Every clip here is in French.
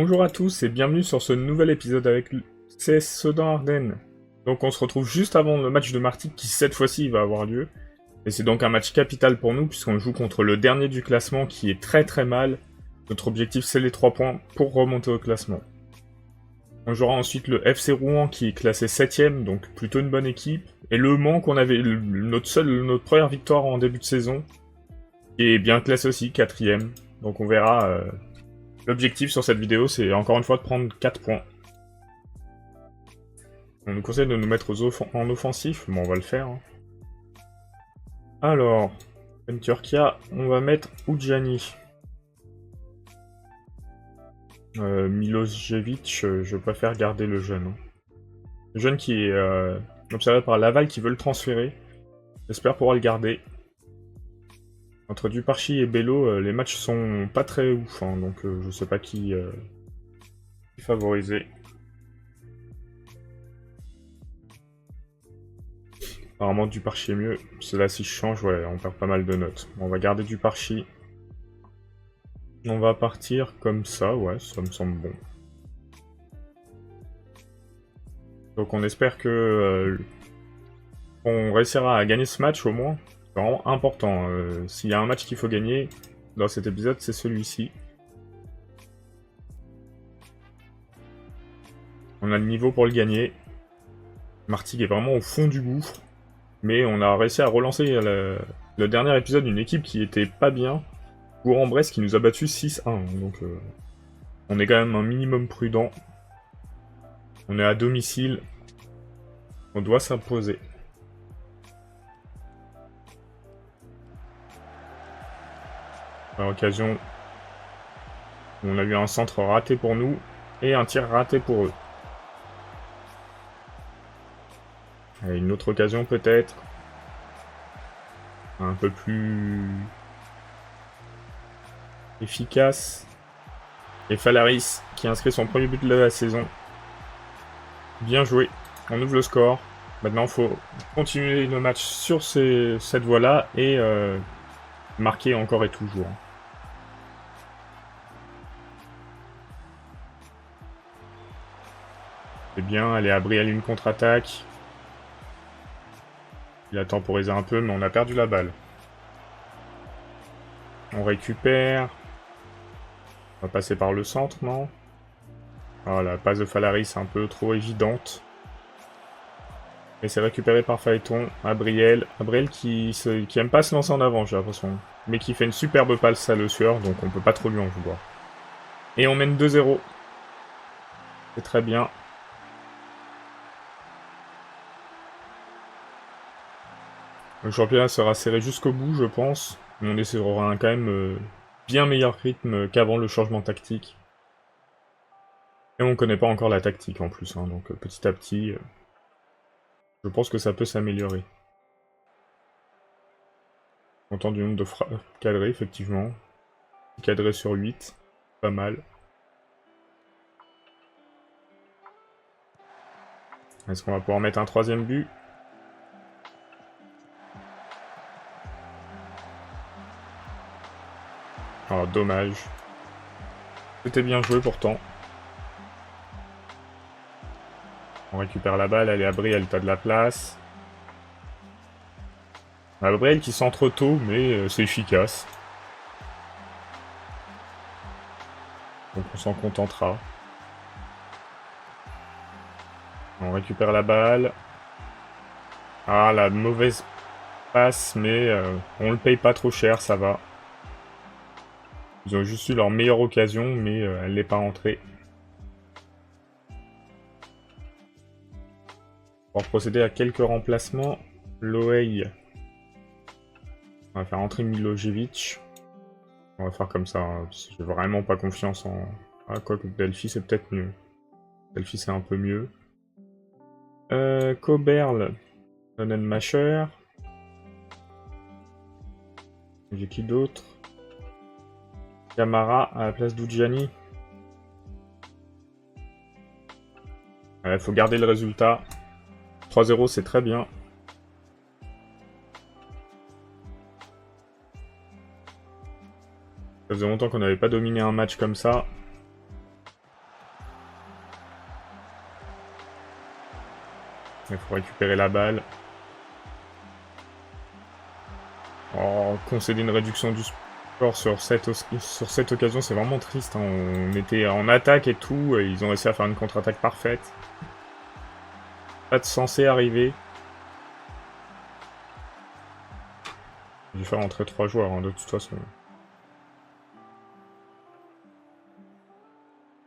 Bonjour à tous et bienvenue sur ce nouvel épisode avec CS Sedan Ardennes. Donc on se retrouve juste avant le match de Martigues qui cette fois-ci va avoir lieu. Et c'est donc un match capital pour nous puisqu'on joue contre le dernier du classement qui est très mal. Notre objectif c'est les 3 points pour remonter au classement. On jouera ensuite le FC Rouen qui est classé 7ème, donc plutôt une bonne équipe. Et le Mans qu'on avait notre première victoire en début de saison. Qui est bien classé aussi, 4ème. Donc on verra... L'objectif sur cette vidéo, c'est encore une fois de prendre 4 points. On nous conseille de nous mettre en offensif, bon on va le faire. Hein. Alors, Turquia, on va mettre Udjani. Milosevic, je préfère garder le jeune. Hein. Le jeune qui est observé par Laval qui veut le transférer. J'espère pouvoir le garder. Entre Duparchi et Bello, les matchs sont pas très ouf, hein, donc je sais pas qui favoriser. Apparemment Duparchi est mieux. Cela si je change, ouais, on perd pas mal de notes. On va garder Duparchi. On va partir comme ça, ouais, ça me semble bon. Donc on espère que on réussira à gagner ce match au moins. C'est vraiment important. S'il y a un match qu'il faut gagner dans cet épisode, c'est celui-ci. On a le niveau pour le gagner. Martigues est vraiment au fond du gouffre. Mais on a réussi à relancer le dernier épisode d'une équipe qui était pas bien. Bourg-en-Bresse qui nous a battu 6-1. Donc on est quand même un minimum prudent. On est à domicile. On doit s'imposer. À l'occasion, on a eu un centre raté pour nous et un tir raté pour eux. Et une autre occasion peut-être. Un peu plus efficace. Et Falaris qui inscrit son premier but de la saison. Bien joué. On ouvre le score. Maintenant, il faut continuer nos matchs sur cette voie-là et marquer encore et toujours. C'est bien, elle est abri à une contre-attaque. Il a temporisé un peu, mais on a perdu la balle. On récupère. On va passer par le centre, non? Ah, la passe de Falaris un peu trop évidente. Et c'est récupéré par Phaéton. Abriel. Abriel qui aime pas se lancer en avant, j'ai l'impression. Mais qui fait une superbe passe à Le Sueur, donc on peut pas trop lui en vouloir. Et on mène 2-0. C'est très bien. Le championnat sera serré jusqu'au bout, je pense. On essaiera quand même bien meilleur rythme qu'avant le changement tactique. Et on connaît pas encore la tactique en plus, hein, donc petit à petit, je pense que ça peut s'améliorer. Content du nombre de frappes cadrées, effectivement. Cadré sur 8, pas mal. Est-ce qu'on va pouvoir mettre un troisième but? Oh, dommage. C'était bien joué pourtant. On récupère la balle, elle est à Brielle, t'as de la place. Brielle qui centre tôt, mais c'est efficace. Donc on s'en contentera. On récupère la balle. Ah, la mauvaise passe, mais on le paye pas trop cher, ça va. Ils ont juste eu leur meilleure occasion, mais elle n'est pas rentrée. On va procéder à quelques remplacements. Loei. On va faire entrer Milosevic. On va faire comme ça, hein, parce que j'ai vraiment pas confiance en... Ah, quoique Delphi c'est peut-être mieux. Delphi c'est un peu mieux. Coberle. Nonnenmacher. J'ai qui d'autre? Camara à la place d'Udjani. Il faut garder le résultat. 3-0 c'est très bien. Ça faisait longtemps qu'on n'avait pas dominé un match comme ça. pour récupérer la balle. Oh, concéder une réduction du score sur cette occasion, c'est vraiment triste. Hein. On était en attaque et tout, et ils ont réussi à faire une contre-attaque parfaite. Pas de censé arriver. J'ai dû faire entrer 3 joueurs, hein, de toute façon.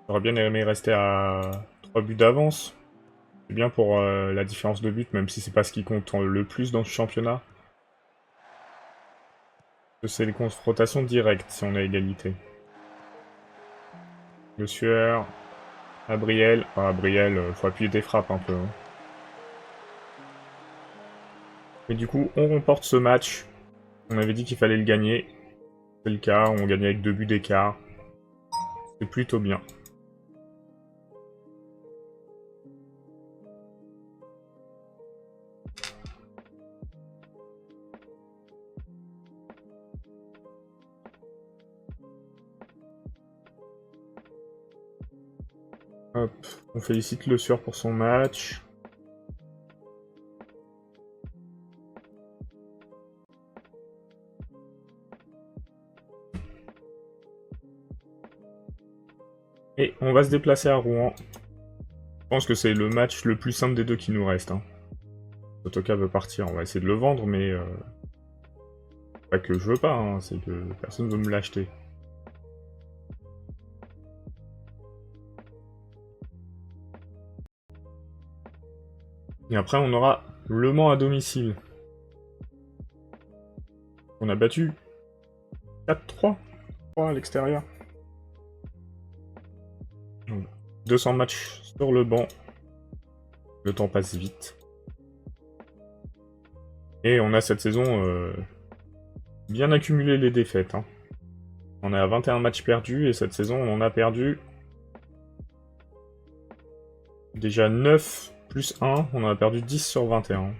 J'aurais bien aimé rester à 3 buts d'avance. C'est bien pour la différence de but, même si c'est pas ce qui compte le plus dans ce championnat. C'est les confrontations directes si on a égalité. Le Sueur, Abriel. Ah, Abriel, faut appuyer des frappes un peu. Hein. Mais du coup, on remporte ce match. On avait dit qu'il fallait le gagner. C'est le cas, on gagnait avec 2 buts d'écart. C'est plutôt bien. Hop, on félicite Le Sueur pour son match. Et on va se déplacer à Rouen. Je pense que c'est le match le plus simple des deux qui nous reste. Hein. Sotoka veut partir, on va essayer de le vendre, mais... Pas que je veux pas, hein, c'est que personne veut me l'acheter. Et après, on aura Le Mans à domicile. On a battu 4-3 à l'extérieur. 200 matchs sur le banc. Le temps passe vite. Et on a cette saison bien accumulé les défaites. Hein. On est à 21 matchs perdus et cette saison on en a perdu déjà 9 plus 1. On en a perdu 10 sur 21.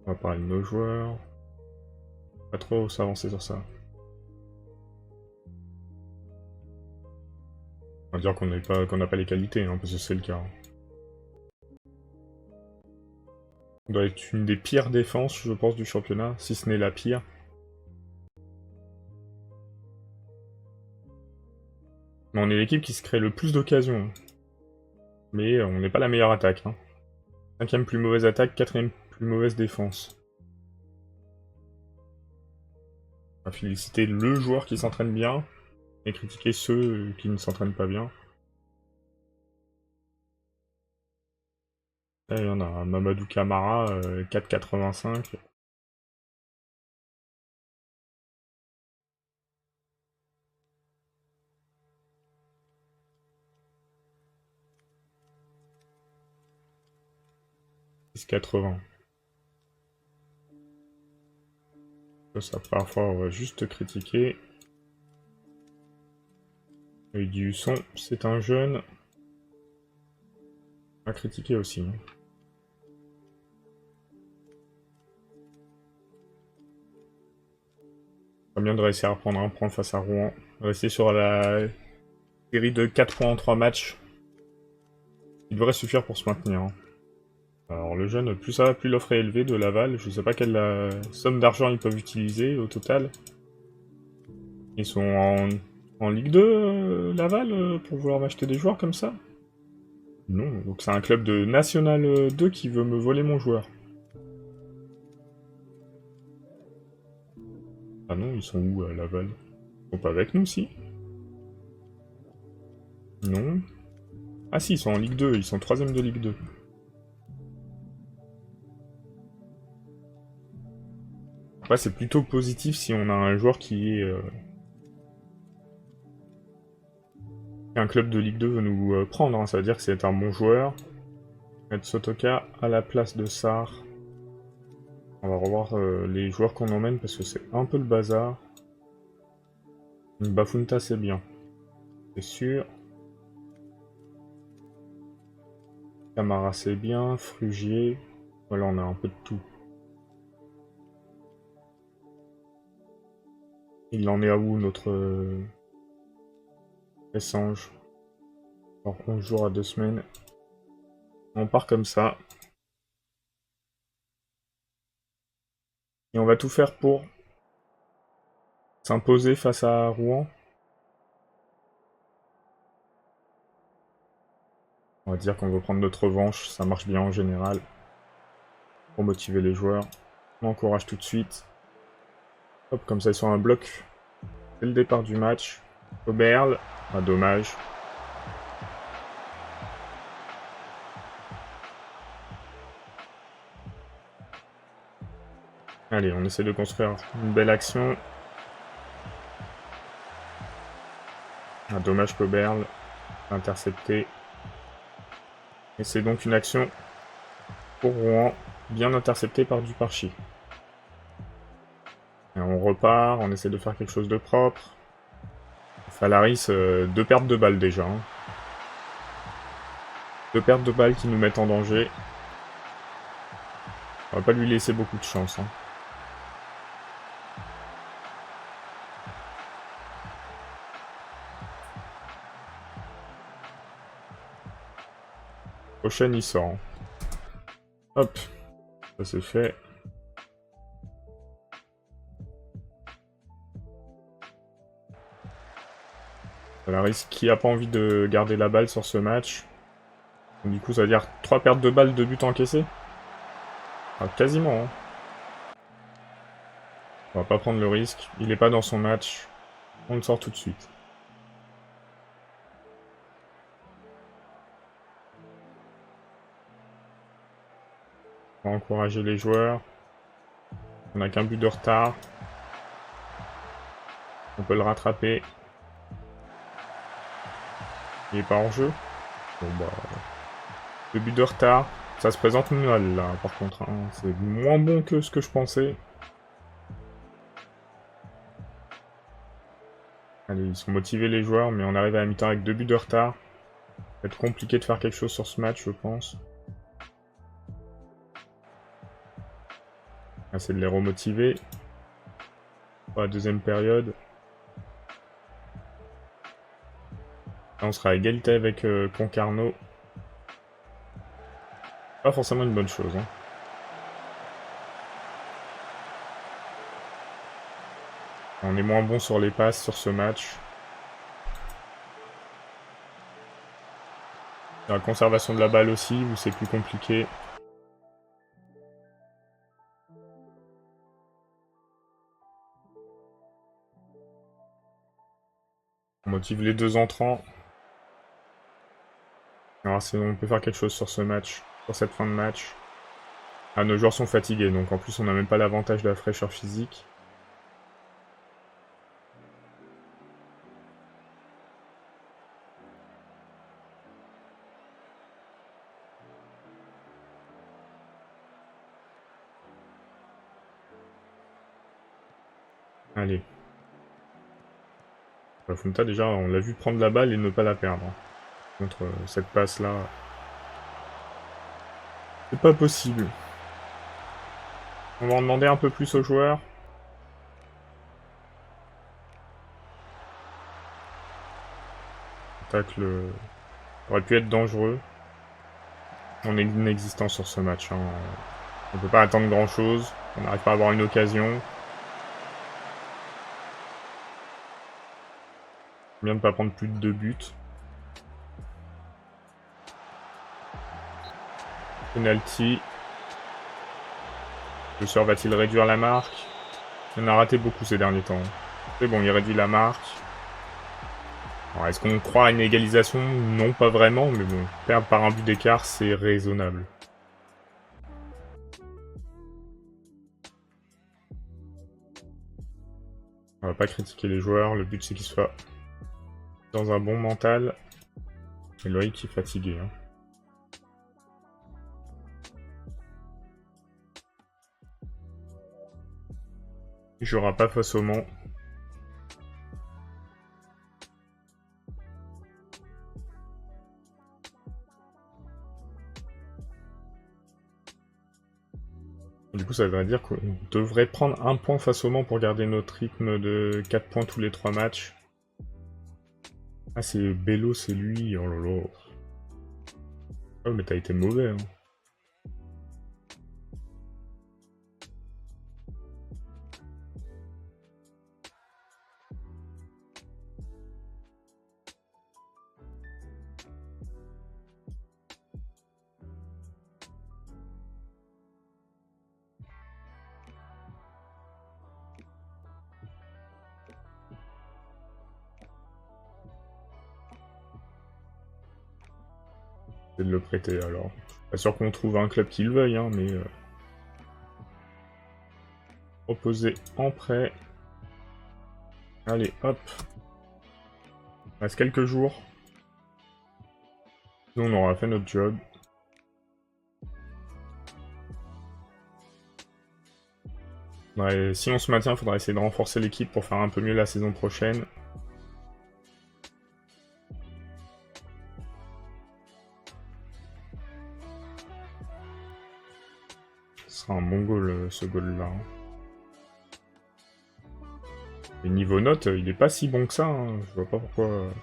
On va parler de nos joueurs. Pas trop s'avancer sur ça. On va dire qu'on n'a pas les qualités, hein, parce que c'est le cas. On doit être une des pires défenses, je pense, du championnat, si ce n'est la pire. Mais on est l'équipe qui se crée le plus d'occasions. Mais on n'est pas la meilleure attaque. Hein. 5ème plus mauvaise attaque, 4ème plus mauvaise défense. On va féliciter le joueur qui s'entraîne bien, et critiquer ceux qui ne s'entraînent pas bien. Là, il y en a Mamadou Camara, 4,85. Ça, parfois, on va juste critiquer. Et du son, c'est un jeune. À critiquer aussi. Hein. Pas bien de réussir à prendre un point face à Rouen. Rester sur la série de 4 points en 3 matchs. Il devrait suffire pour se maintenir. Hein. Alors le jeune, plus ça va, plus l'offre est élevée de Laval. Je sais pas quelle somme d'argent ils peuvent utiliser au total. Ils sont en Ligue 2, Laval, pour vouloir m'acheter des joueurs comme ça? Non, donc c'est un club de National 2 qui veut me voler mon joueur. Ah non, ils sont où à Laval? Ils sont pas avec nous, si? Non. Ah si, ils sont en Ligue 2, ils sont 3ème de Ligue 2. Après, c'est plutôt positif si on a un joueur qui est... qu'un club de Ligue 2 veut nous prendre, hein. Ça veut dire que c'est un bon joueur. Mettre Sotoka à la place de Sarr. On va revoir les joueurs qu'on emmène parce que c'est un peu le bazar. Bafunta, c'est bien. C'est sûr. Camara, c'est bien. Frugier. Voilà, on a un peu de tout. Il en est à où notre échange? Alors 11 jours à 2 semaines. On part comme ça. Et on va tout faire pour s'imposer face à Rouen. On va dire qu'on veut prendre notre revanche, ça marche bien en général. Pour motiver les joueurs. On encourage tout de suite. Hop, comme ça ils sont un bloc. Dès le départ du match. Oberl. Ah, dommage. Allez, on essaie de construire une belle action. Ah, dommage qu'Oberl intercepté. Et c'est donc une action pour Rouen, bien interceptée par Duparchi. Et on repart, on essaie de faire quelque chose de propre. Falaris, 2 pertes de balles déjà. 2 pertes de balles qui nous mettent en danger. On va pas lui laisser beaucoup de chance. Prochaine, il sort. Hop, ça c'est fait. Falaris qui a pas envie de garder la balle sur ce match. Du coup, ça veut dire 3 pertes de balles, 2 buts encaissés. Ah, quasiment. On va pas prendre le risque. Il est pas dans son match. On le sort tout de suite. On va encourager les joueurs. On n'a qu'un but de retard. On peut le rattraper. Il est pas en jeu. Bon bah... 2 buts de retard. Ça se présente mal là, par contre. C'est moins bon que ce que je pensais. Allez, ils sont motivés les joueurs, mais on arrive à la mi-temps avec 2 buts de retard. Ça va être compliqué de faire quelque chose sur ce match, je pense. On va essayer de les remotiver. Pour la deuxième période. Là, on sera à égalité avec Concarneau. Pas forcément une bonne chose. On est moins bon sur les passes sur ce match. La conservation de la balle aussi, où c'est plus compliqué. On motive les 2 entrants. Alors, on peut faire quelque chose sur ce match, sur cette fin de match. Ah, nos joueurs sont fatigués, donc en plus on n'a même pas l'avantage de la fraîcheur physique. Allez. Funta, déjà, on l'a vu prendre la balle et ne pas la perdre. Contre cette passe-là. C'est pas possible. On va en demander un peu plus aux joueurs. Tacle aurait pu être dangereux. On est inexistant sur ce match. On peut pas attendre grand-chose. On n'arrive pas à avoir une occasion. Bien de pas prendre plus de 2 buts. Penalty. Le sort va-t-il réduire la marque? Il en a raté beaucoup ces derniers temps. C'est bon, il réduit la marque. Alors, est-ce qu'on croit à une égalisation? Non, pas vraiment, mais bon, perdre par un but d'écart, c'est raisonnable. On va pas critiquer les joueurs, le but c'est qu'ils soient dans un bon mental. Et Loïc est fatigué. Il jouera pas face au Mans. Du coup, ça voudrait dire qu'on devrait prendre un point face au Mans pour garder notre rythme de 4 points tous les 3 matchs. Ah, c'est Bello, c'est lui, oh là là. Oh, mais t'as été mauvais, hein. C'est de le prêter, alors. Pas sûr qu'on trouve un club qui le veuille, hein, mais... Proposer en prêt. Allez, hop. Il reste quelques jours. Nous, on aura fait notre job. Ouais, si on se maintient, il faudra essayer de renforcer l'équipe pour faire un peu mieux la saison prochaine. Ce sera un bon goal, ce goal-là. Et niveau note, il est pas si bon que ça, hein. Je vois pas pourquoi...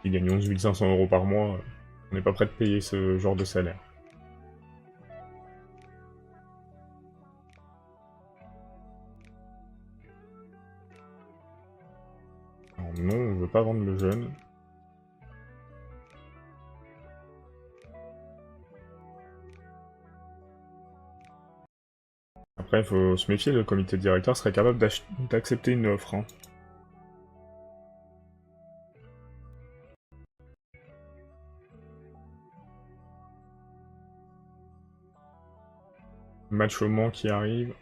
Il gagne 11 500 € par mois. On n'est pas prêt de payer ce genre de salaire. Alors non, on veut pas vendre le jeune. Après, il faut se méfier, le comité directeur serait capable d'accepter une offre, hein. Match au Mans qui arrive.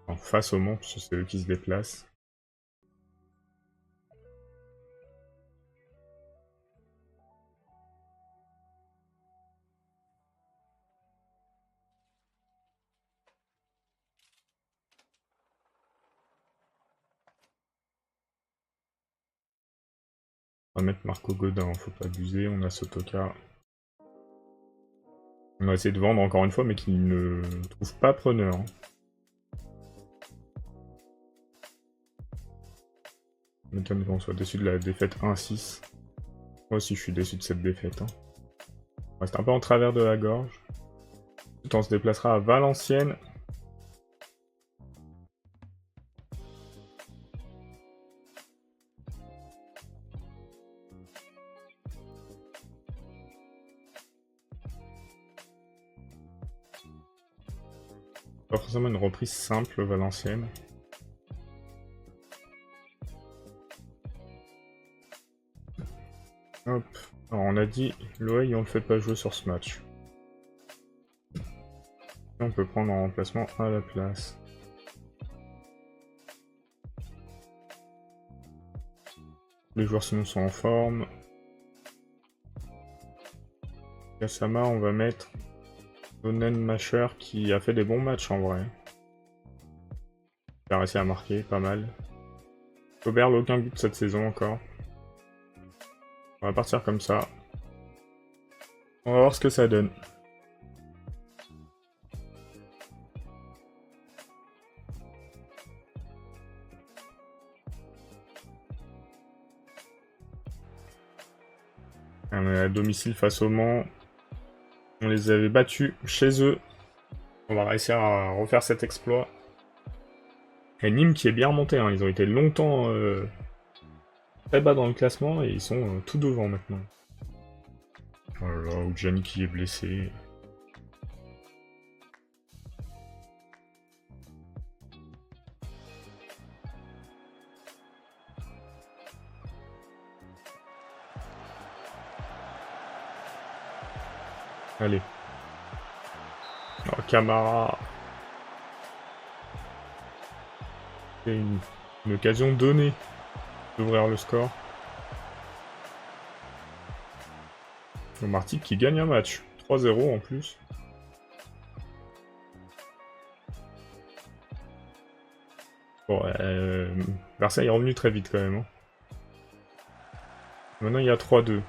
En face au Mans, parce que c'est eux qui se déplacent. On va mettre Marco Godin, faut pas abuser, on a Sotoka. On va essayer de vendre encore une fois, mais qui ne trouve pas preneur, hein. Je m'étonne qu'on soit déçu de la défaite 1-6. Moi aussi, je suis déçu de cette défaite, hein. On reste un peu en travers de la gorge. Ensuite, on se déplacera à Valenciennes. Pas forcément une reprise simple, Valenciennes. Hop. Alors, on a dit Loeil, on le fait pas jouer sur ce match. Et on peut prendre en remplacement à la place. Les joueurs sinon sont en forme. Kasama, on va mettre Donen Masher qui a fait des bons matchs en vrai. Il a réussi à marquer, pas mal. Oberl, aucun but cette saison encore. On va partir comme ça. On va voir ce que ça donne. On est à domicile face au Mans. On les avait battus chez eux. On va réussir à refaire cet exploit. Et Nîmes qui est bien remonté, hein. Ils ont été longtemps très bas dans le classement et ils sont tout devant maintenant. Oh là là, Oudjani qui est blessé. Allez. Oh, Camara. C'est une occasion donnée d'ouvrir le score. Le Martigues qui gagne un match. 3-0 en plus. Bon, Marseille est revenu très vite quand même, hein. Maintenant il y a 3-2.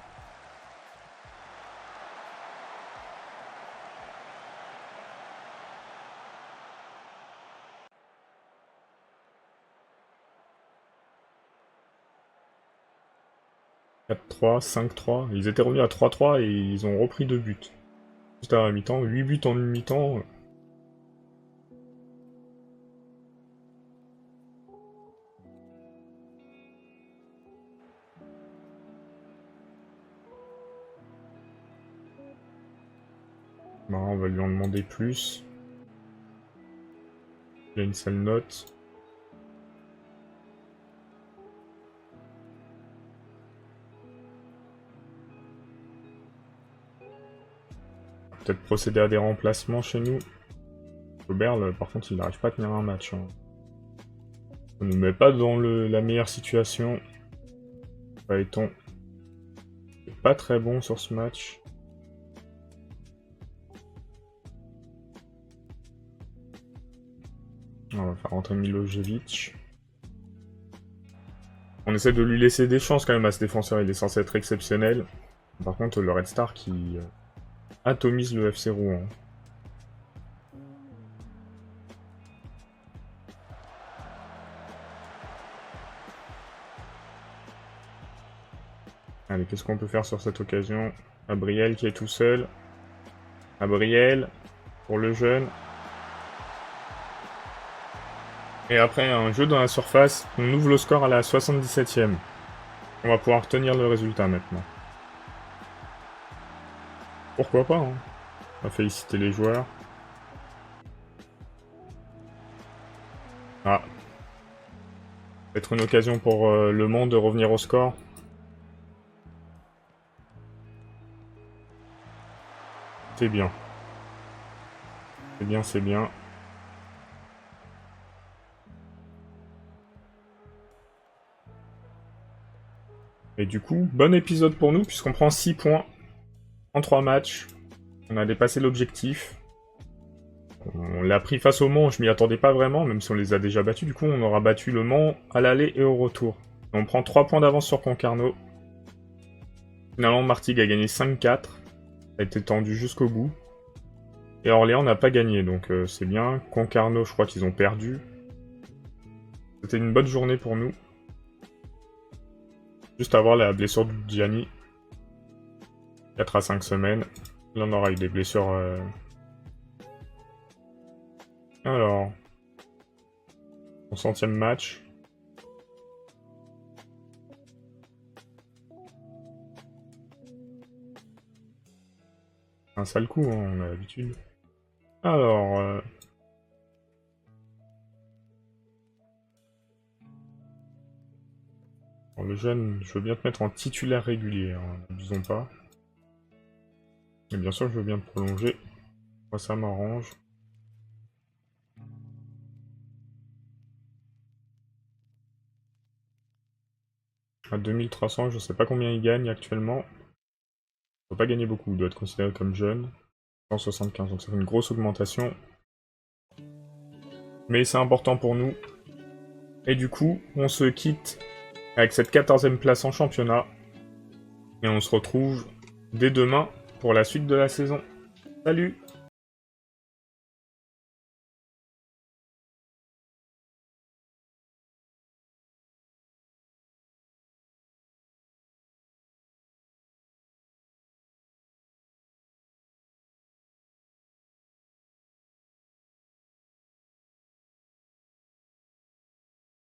4-3, 5-3. Ils étaient revenus à 3-3 et ils ont repris 2 buts. Juste à la mi-temps, 8 buts en une mi-temps. Bah, on va lui en demander plus. Il a une sale note. Peut-être procéder à des remplacements chez nous. Oberl, par contre, il n'arrive pas à tenir un match. Hein. On ne nous met pas dans la meilleure situation. Phaéton. C'est pas très bon sur ce match. On va faire rentrer Milojevic. On essaie de lui laisser des chances quand même à ce défenseur, il est censé être exceptionnel. Par contre, le Red Star qui atomise le FC Rouen. Allez, qu'est-ce qu'on peut faire sur cette occasion? Abriel qui est tout seul. Abriel pour le jeune. Et après un jeu dans la surface, on ouvre le score à la 77e. On va pouvoir tenir le résultat maintenant. Pourquoi pas, hein. On va féliciter les joueurs. Ah. Peut-être une occasion pour Le Mans de revenir au score. C'est bien. C'est bien, c'est bien. Et du coup, bon épisode pour nous, puisqu'on prend 6 points en 3 matchs. On a dépassé l'objectif. On l'a pris face au Mans, je m'y attendais pas vraiment, même si on les a déjà battus. Du coup, on aura battu le Mans à l'aller et au retour. On prend 3 points d'avance sur Concarneau. Finalement, Martigues a gagné 5-4. Ça a été tendu jusqu'au bout. Et Orléans n'a pas gagné, donc c'est bien. Concarneau, je crois qu'ils ont perdu. C'était une bonne journée pour nous. Juste avoir la blessure de Gianni. 4 à 5 semaines. Là, on aura eu des blessures... Alors... Son 100e match. Un sale coup, hein, on a l'habitude. Alors... Bon, le jeune, je veux bien te mettre en titulaire régulier, hein, n'abusons pas. Et bien sûr, je veux bien te prolonger. Moi, ça m'arrange. À 2300, je sais pas combien il gagne actuellement. Il faut pas gagner beaucoup, il doit être considéré comme jeune. 175, donc ça fait une grosse augmentation. Mais c'est important pour nous. Et du coup, on se quitte avec cette 14e place en championnat. Et on se retrouve dès demain pour la suite de la saison. Salut!